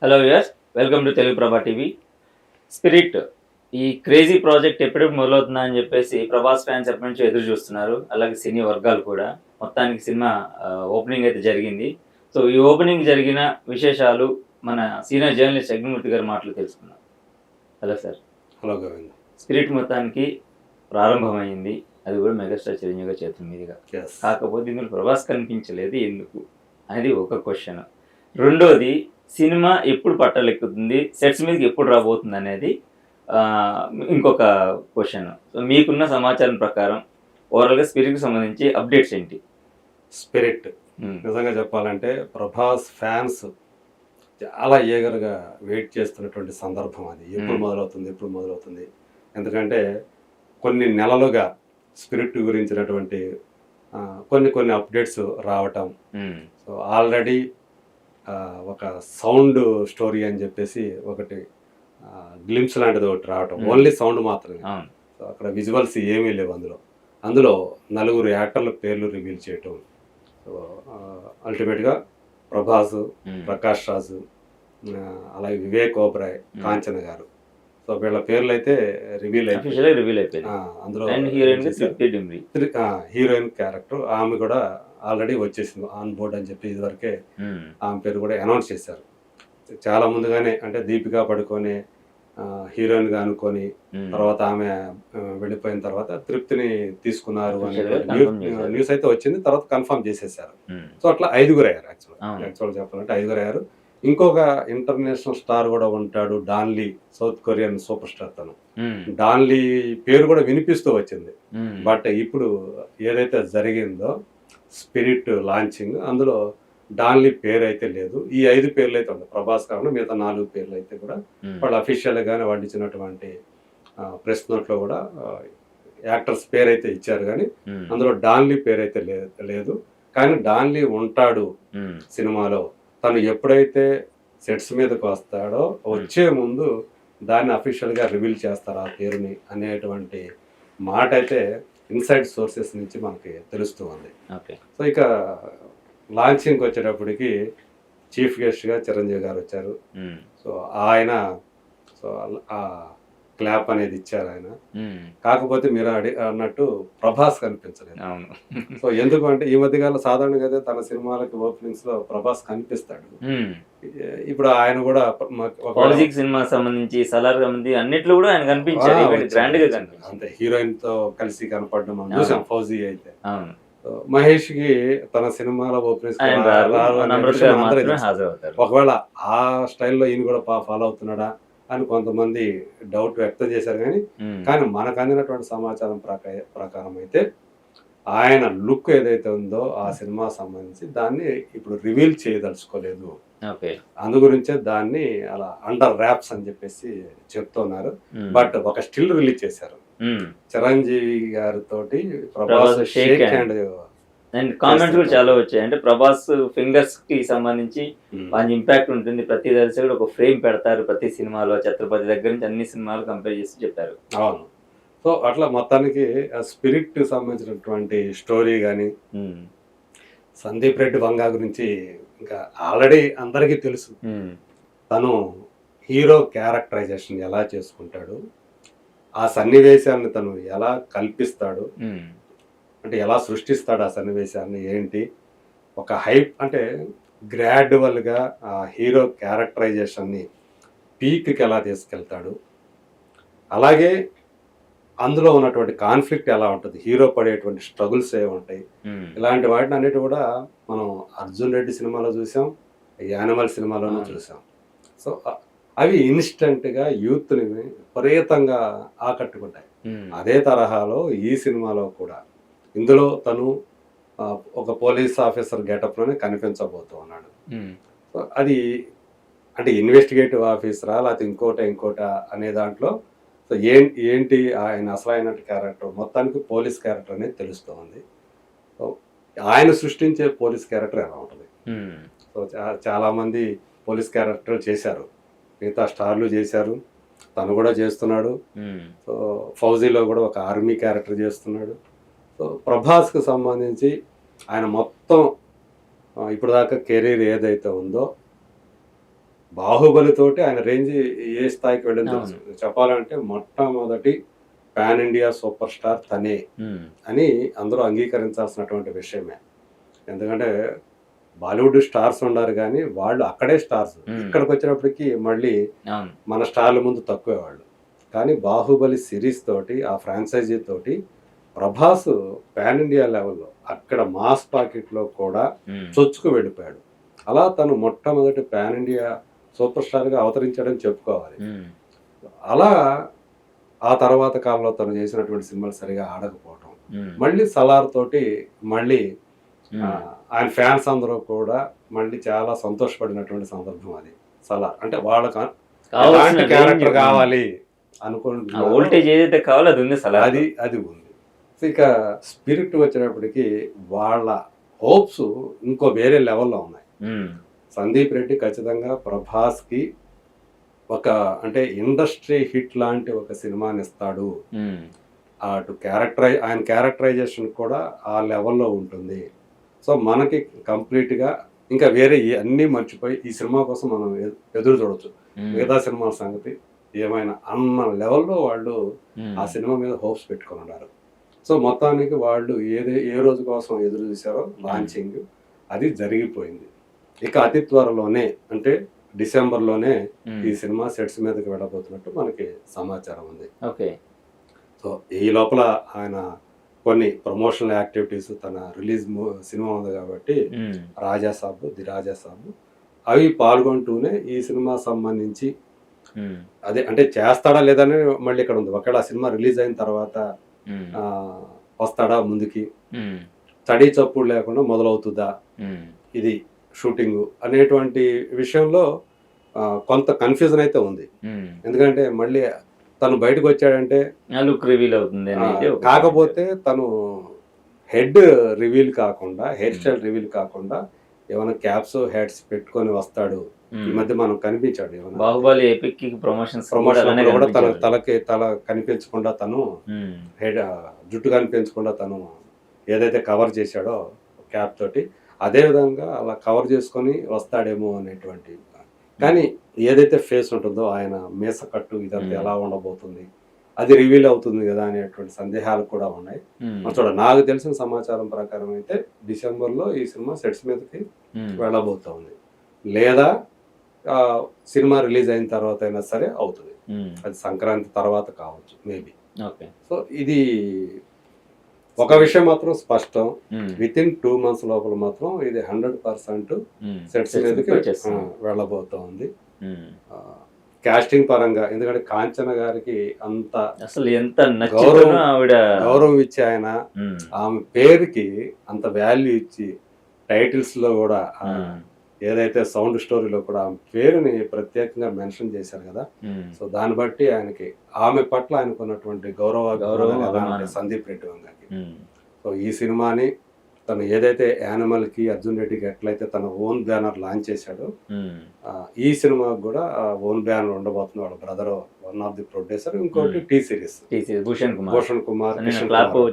Hello viewers, welcome to Telugu ప్రభా TV. Spirit ఈ crazy project ఎప్పుడెప్పుడు మొదలవుతుందా అని చెప్పేసి ప్రభాస్ ఫ్యాన్స్ ఎప్పటి నుంచో ఎదురు చూస్తున్నారు. అలాగే సినీ వర్గాలు కూడా. మొత్తానికి సినిమా ఓపెనింగ్ అయితే జరిగింది. సో ఈ ఓపెనింగ్ జరిగిన విశేషాలు మన సీనియర్ జర్నలిస్ట్ అగ్నిమూర్తి గారి మాటలు తెలుసుకుందాం. Hello sir. Hello Govind. Spirit మొత్తానికి ప్రారంభమైంది. అది కూడా మెగాస్టార్ చిరంజీవి గారి చేతుల మీదుగా. ఎస్. కాకపోతే ఇందులో ప్రభాస్ కనిపించలేదు ఎందుకు అనేది ఒక క్వశ్చన్. రెండోది, సినిమా ఎప్పుడు పట్టాలెక్కుతుంది, సెట్స్ మీదకి ఎప్పుడు రాబోతుంది అనేది ఇంకొక క్వశ్చన్. సో మీకున్న సమాచారం ప్రకారం ఓవరాల్గా స్పిరిట్కి సంబంధించి అప్డేట్స్ ఏంటి? స్పిరిట్ నిజంగా చెప్పాలంటే ప్రభాస్ ఫ్యాన్స్ చాలా ఈగర్గా వెయిట్ చేస్తున్నటువంటి సందర్భం అది. ఎప్పుడు మొదలవుతుంది. ఎందుకంటే కొన్ని నెలలుగా స్పిరిట్ గురించినటువంటి కొన్ని అప్డేట్స్ రావటం. సో ఆల్రెడీ ఒక సౌండ్ స్టోరీ అని చెప్పేసి ఒకటి గ్లిమ్స్ లాంటిది ఒకటి రావటం, ఓన్లీ సౌండ్ మాత్రమే. సో అక్కడ విజువల్స్ ఏమీ లేవు. అందులో 4 యాక్టర్ల పేర్లు రివీల్ చేయటం. సో అల్టిమేట్గా ప్రభాస్, ప్రకాష్ రాజు, అలాగే వివేక్ ఓబ్రాయ్, కాంచన గారు. సో వీళ్ళ పేర్లు అయితే రివీల్ అయిపోయింది. అందులో హీరోయిన్ క్యారెక్టర్ ఆమె కూడా ఆల్రెడీ వచ్చేసింది ఆన్ బోర్డ్ అని చెప్పి ఇదివరకే ఆమె పేరు కూడా అనౌన్స్ చేశారు. చాలా ముందుగానే, అంటే దీపికా పడుకొని హీరోయిన్గా అనుకొని తర్వాత ఆమె వెళ్ళిపోయిన తర్వాత తృప్తిని తీసుకున్నారు అనే న్యూస్ అయితే వచ్చింది. తర్వాత కన్ఫర్మ్ చేసేసారు. సో అట్లా 5 అయ్యారు. యాక్చువల్ చెప్పాలంటే 5 అయ్యారు. ఇంకొక ఇంటర్నేషనల్ స్టార్ కూడా ఉంటాడు, Don Lee, south Korean super star. తను డాన్లీ పేరు కూడా వినిపిస్తూ వచ్చింది. బట్ ఇప్పుడు ఏదైతే జరిగిందో స్పిరిట్ లాంచింగ్, అందులో డాన్లీ పేరు అయితే లేదు. ఈ 5 పేర్లు అయితే ఉన్నాయి. ప్రభాస్ కాకుండా మిగతా 4 పేర్లు అయితే కూడా వాళ్ళు అఫీషియల్గానే వాళ్ళు ఇచ్చినటువంటి ప్రెస్ నోట్లో కూడా యాక్టర్స్ పేరు అయితే ఇచ్చారు. కానీ అందులో డాన్లీ పేరు అయితే లేదు. కానీ డాన్లీ ఉంటాడు సినిమాలో. తను ఎప్పుడైతే సెట్స్ మీదకి వస్తాడో వచ్చే ముందు దాన్ని అఫీషియల్గా రివీల్ చేస్తారు ఆ పేరుని అనేటువంటి మాట అయితే ఇన్సైడ్ సోర్సెస్ నుంచి మనకి తెలుస్తూ ఉంది. సో ఇక లాంచింగ్కి వచ్చేటప్పటికి చీఫ్ గెస్ట్గా చిరంజీవి గారు వచ్చారు. సో ఆయన ఆ క్లాప్ అనేది ఇచ్చారు ఆయన. కాకపోతే మీరు అన్నట్టు ప్రభాస్ కనిపించలేదు. సో ఎందుకు అంటే ఈ మధ్యకాలం సాధారణంగా అయితే తన సినిమాలకి ఓపెనింగ్స్ లో ప్రభాస్ కనిపిస్తాడు. ఇప్పుడు ఆయన కూడా సినిమా సంబంధించి సలార్ సంబంధించి అన్నిట్లో కూడా ఆయన కనిపించాడు. అంతే, హీరోయిన్ తో కలిసి కనపడడం మనం చూసాం. ఫౌజీ అయితే మహేష్ కి తన సినిమాల ఓపెనింగ్స్ ఒకవేళ ఆ స్టైల్లో ఈయన కూడా ఫాలో అవుతున్నాడా అని కొంతమంది డౌట్ వ్యక్తం చేశారు. కానీ మనకు అందినటువంటి సమాచారం ప్రకారం అయితే ఆయన లుక్ ఏదైతే ఉందో ఆ సినిమా సంబంధించి దాన్ని ఇప్పుడు రివీల్ చేయదలుచుకోలేదు. అందు గురించే దాన్ని అలా అండర్ ర్యాప్స్ అని చెప్పేసి చెప్తున్నారు. బట్ ఒక స్టిల్ రిలీజ్ చేశారు చిరంజీవి గారితో. Prabhas shake hand and comments కూడా చాలా వచ్చాయి. అంటే ప్రభాస్ ఫింగర్స్ కి సంబంధించి మంచి ఇంపాక్ట్ ఉంటుంది. ప్రతి దర్శకుడు ఒక ఫ్రేమ్ పెడతారు ప్రతి సినిమాలో, ఛత్రపతి దగ్గర నుంచి అన్ని సినిమాలు కంపేర్ చేసి చెప్పారు. అవును. సో అట్లా మొత్తానికి స్పిరిట్ సంబంధించినటువంటి స్టోరీ కానీ, సందీప్ రెడ్డి వంగా గురించి ఇంకా ఆల్రెడీ అందరికీ తెలుసు. తను హీరో క్యారెక్టరైజేషన్ ఎలా చేసుకుంటాడు, ఆ సన్నివేశాన్ని తను ఎలా కల్పిస్తాడు, అంటే ఎలా సృష్టిస్తాడు ఆ సన్నివేశాన్ని, ఏంటి ఒక హైప్, అంటే గ్రాడ్యువల్గా ఆ హీరో క్యారెక్టరైజేషన్ని పీక్కి ఎలా తీసుకెళ్తాడు, అలాగే అందులో ఉన్నటువంటి కాన్ఫ్లిక్ట్ ఎలా ఉంటుంది, హీరో పడేటువంటి స్ట్రగుల్స్ ఏముంటాయి, ఇలాంటి వాటిని అన్నిటి కూడా మనం అర్జున్ రెడ్డి సినిమాలో చూసాం, యానిమల్ సినిమాలోనూ చూసాం. సో అవి ఇన్స్టెంట్గా యూత్ని విపరీతంగా ఆకట్టుకుంటాయి. అదే తరహాలో ఈ సినిమాలో కూడా ఇందులో తను ఒక పోలీస్ ఆఫీసర్ గెటప్లోనే కనిపించబోతూ ఉన్నాడు. సో అది అంటే ఇన్వెస్టిగేటివ్ ఆఫీసరా లేకపోతే ఇంకోట అనే దాంట్లో సో ఏంటి ఆయన అసలైన క్యారెక్టర్, మొత్తానికి పోలీస్ క్యారెక్టర్ అనేది తెలుస్తూ ఉంది. సో ఆయన సృష్టించే పోలీస్ క్యారెక్టర్ ఎలా ఉంటుంది. సో చాలామంది పోలీస్ క్యారెక్టర్ చేశారు, మిగతా స్టార్లు చేశారు, తను కూడా చేస్తున్నాడు. సో ఫౌజీలో కూడా ఒక ఆర్మీ క్యారెక్టర్ చేస్తున్నాడు. సో ప్రభాస్కి సంబంధించి ఆయన మొత్తం ఇప్పుడు దాకా కెరీర్ ఏదైతే ఉందో బాహుబలి తోటి ఆయన రేంజ్ ఏ స్థాయికి వెళ్ళింది తెలుసు. అవును. చెప్పాలంటే మొట్టమొదటి పాన్ ఇండియా సూపర్ స్టార్ తనే అని అందరూ అంగీకరించాల్సినటువంటి విషయమే. ఎందుకంటే బాలీవుడ్ స్టార్స్ ఉన్నారు కానీ వాళ్ళు అక్కడే స్టార్స్. ఇక్కడికి వచ్చినప్పటికీ మళ్ళీ అవును. మన స్టార్ల ముందు తక్కువే వాళ్ళు. కానీ బాహుబలి సిరీస్ తోటి ఆ ఫ్రాంచైజీ తోటి ప్రభాస్ పాన్ ఇండియా లెవెల్‌లో అక్కడ మాస్ పాకెట్‌లో కూడా చొచ్చుకు వెళ్ళిపోయాడు. అలా తను మొట్టమొదటి పాన్ ఇండియా సూపర్ స్టార్‌గా అవతరించాడని చెప్పుకోవాలి. అలా ఆ తర్వాత కాలంలో తను చేసినటువంటి సినిమాలు సరిగా ఆడకపోవటం. మళ్ళీ 'సలార్' తోటి మళ్ళీ ఆయన ఫ్యాన్స్ అందరూ కూడా మళ్ళీ చాలా సంతోషపడినటువంటి సందర్భం అది. 'సలార్' అంటే వాళ్ళకి ఎలాంటి క్యారెక్టర్ కావాలి అనుకుంటున్నారో వోల్టేజ్ ఏదైతే కావాలో అది ఉంది అసలు. అది ఉంది. సో ఇక 'స్పిరిట్' వచ్చేటప్పటికి వాళ్ళ హోప్స్ ఇంకో వేరే లెవెల్‌లో ఉన్నాయి. సందీప్ రెడ్డి ఖచ్చితంగా ప్రభాస్‌కి ఒక అంటే ఇండస్ట్రీ హిట్ లాంటి ఒక సినిమాని ఇస్తాడు. అటు ఆయన క్యారెక్టరైజేషన్ కూడా ఆ లెవెల్‌లో ఉంటుంది. సో మనకి కంప్లీట్‌గా ఇంకా వేరే అన్నీ మర్చిపోయి ఈ సినిమా కోసం మనం ఎదురు చూడొచ్చు. మిగతా సినిమాల సంగతి ఏమైనా అన్న లెవెల్‌లో వాళ్ళు ఆ సినిమా మీద హోప్స్ పెట్టుకొని ఉన్నారు. సో మొత్తానికి వాళ్ళు ఏ రోజు కోసం ఎదురు చూసారో లాంచింగ్ అది జరిగిపోయింది. ఇక అతి త్వరలోనే అంటే డిసెంబర్‌లోనే ఈ సినిమా సెట్స్ మీదకి వెళ్ళబోతున్నట్టు మనకి సమాచారం ఉంది. ఓకే. సో ఈ లోపల ఆయన కొన్ని ప్రమోషనల్ యాక్టివిటీస్ తన రిలీజ్ సినిమా ఉంది కాబట్టి ది రాజా సాబ్ అవి పాల్గొంటూనే ఈ సినిమా సంబంధించి అదే అంటే చేస్తాడా లేదని మళ్ళీ ఇక్కడ ఉంది. ఒకవేళ ఆ సినిమా రిలీజ్ అయిన తర్వాత వస్తాడా ముందుకి, చడీ చప్పుడు లేకుండా మొదలవుతుందా ఇది షూటింగ్ అనేటువంటి విషయంలో కొంత కన్ఫ్యూజన్ అయితే ఉంది. ఎందుకంటే మళ్ళీ తను బయటకు వచ్చాడంటే లుక్ రివీల్ అవుతుంది. కాకపోతే తను హెడ్ రివీల్ కాకుండా హెయిర్ స్టైల్ రివీల్ కాకుండా ఏమైనా క్యాప్స్ హెడ్స్ పెట్టుకొని వస్తాడు. ఈ మధ్య మనం కనిపించాడు ఏమైనా బాహుబలి ఎపిక్ ప్రమోషన్ కూడా తల కనిపించకుండా తను హెడ్ జుట్టు కనిపించకుండా తను ఏదైతే కవర్ చేశాడో క్యాప్ తోటి అదే విధంగా అలా కవర్ చేసుకొని వస్తాడేమో అనేటువంటి. కానీ ఏదైతే ఫేస్ ఉంటుందో ఆయన మీస కట్టు ఇదంతా ఎలా ఉండబోతుంది అది రివీల్ అవుతుంది కదా అనేటువంటి సందేహాలు కూడా ఉన్నాయి. నాకు తెలిసిన సమాచారం ప్రకారం అయితే డిసెంబర్లో ఈ సినిమా సెట్స్ మీదకి వెళ్ళబోతా ఉంది. లేదా సినిమా రిలీజ్ అయిన తర్వాత అయినా సరే అవుతుంది. అది సంక్రాంతి తర్వాత కావచ్చు మేబీ. సో ఇది ఒక విషయం మాత్రం స్పష్టం, విత్ ఇన్ 2 months లోపల మాత్రం ఇది 100% సెట్స్ మీదకి వెళ్ళబోతా ఉంది. కాస్టింగ్ పరంగా ఎందుకంటే కాంచన గారికి అంత అసలు ఎంత గౌరవం ఇచ్చి ఆయన ఆమె పేరుకి అంత వాల్యూ ఇచ్చి టైటిల్స్ లో కూడా ఏదైతే సౌండ్ స్టోరీలో కూడా ఆమె పేరుని ప్రత్యేకంగా మెన్షన్ చేశారు కదా. సో దాన్ని బట్టి ఆయనకి ఆమె పట్ల ఆయనకు ఉన్నటువంటి గౌరవం సందీప్ రెడ్డి వంగకి. సో ఈ సినిమాని తను ఏదైతే యానిమల్ కి అర్జున్ రెడ్డికి ఎట్లయితే తన ఓన్ బ్యానర్ లాంచ్ చేశాడో ఈ సినిమాకి కూడా ఓన్ బ్యానర్ ఉండబోతుంది. వాళ్ళ brother one of the producer, ఇంకోటి టీ సిరీస్ భూషణ్ కుమార్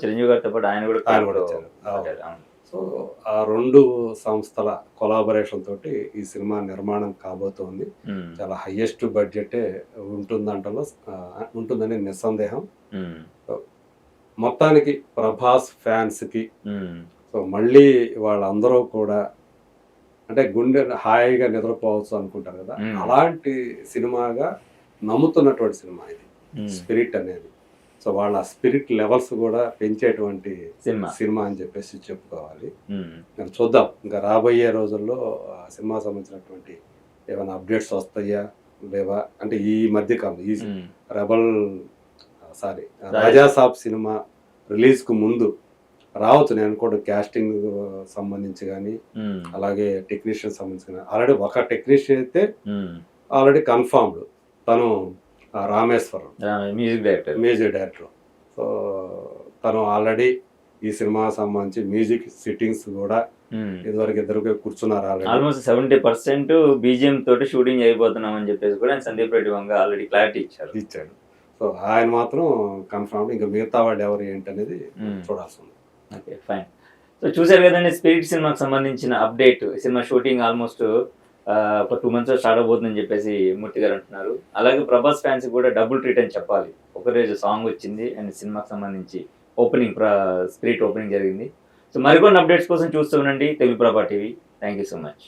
చిరంజీవి గారితో పాటు ఆయన కూడా వచ్చారు. సో ఆ 2 సంస్థల కొలాబరేషన్ తోటి ఈ సినిమా నిర్మాణం కాబోతోంది. చాలా హైయెస్ట్ బడ్జెటే ఉంటుందని నిస్సందేహం. మొత్తానికి ప్రభాస్ ఫ్యాన్స్ కి సో మళ్ళీ వాళ్ళందరూ కూడా అంటే గుండె హాయిగా నిద్రపోవచ్చు అనుకుంటారు కదా, అలాంటి సినిమాగా నమ్ముతున్నటువంటి సినిమా ఇది స్పిరిట్ అనేది. సో వాళ్ళ స్పిరిట్ లెవెల్స్ కూడా పెంచేటువంటి సినిమా అని చెప్పేసి చెప్పుకోవాలి. చూద్దాం ఇంకా రాబోయే రోజుల్లో సినిమా సంబంధించినటువంటి ఏమైనా అప్డేట్స్ వస్తాయా లేవా అంటే ఈ మధ్య కాలం ఈ రాజా సాబ్ సినిమా రిలీజ్ కు ముందు రావచ్చు. నేను కూడా క్యాస్టింగ్ సంబంధించి కానీ అలాగే టెక్నీషియన్ సంబంధించి కానీ ఆల్రెడీ ఒక టెక్నీషియన్ అయితే ఆల్రెడీ కన్ఫర్మ్డ్, తను రామేశ్వరం మ్యూజిక్ డైరెక్టర్. సో తను ఆల్రెడీ ఈ సినిమా సంబంధించి మ్యూజిక్ సిట్టింగ్స్ కూడా ఇదివరకు ఇద్దరు కూర్చున్నారు. ఆల్మోస్ట్ 70% బీజిఎం తోటి షూటింగ్ అయిపోతున్నాం అని చెప్పేసి కూడా సందీప్ రెడ్డి వంగ ఆల్రెడీ క్లారిటీ ఇచ్చాడు. సో ఆయన మాత్రం కన్ఫర్మ్, ఇంకా మిగతా వాళ్ళు ఎవరు ఏంటి అనేది చూడాల్సి ఉంది. Okay fine. సో చూసారు కదండి స్పిరిట్ సినిమాకి సంబంధించిన అప్డేట్. సినిమా షూటింగ్ ఆల్మోస్ట్ ఒక 2 మంత్స్లో స్టార్ట్ అవబోతుందని చెప్పేసి మూర్తి గారు అంటున్నారు. అలాగే ప్రభాస్ ఫ్యాన్స్ కూడా డబుల్ ట్రీట్ అని చెప్పాలి. ఒకరోజు సాంగ్ వచ్చింది అండ్ సినిమాకి సంబంధించి స్పిరిట్ ఓపెనింగ్ జరిగింది. సో మరికొన్ని అప్డేట్స్ కోసం చూస్తూ ఉండండి తెలుగు ప్రభా TV. Thank you so much.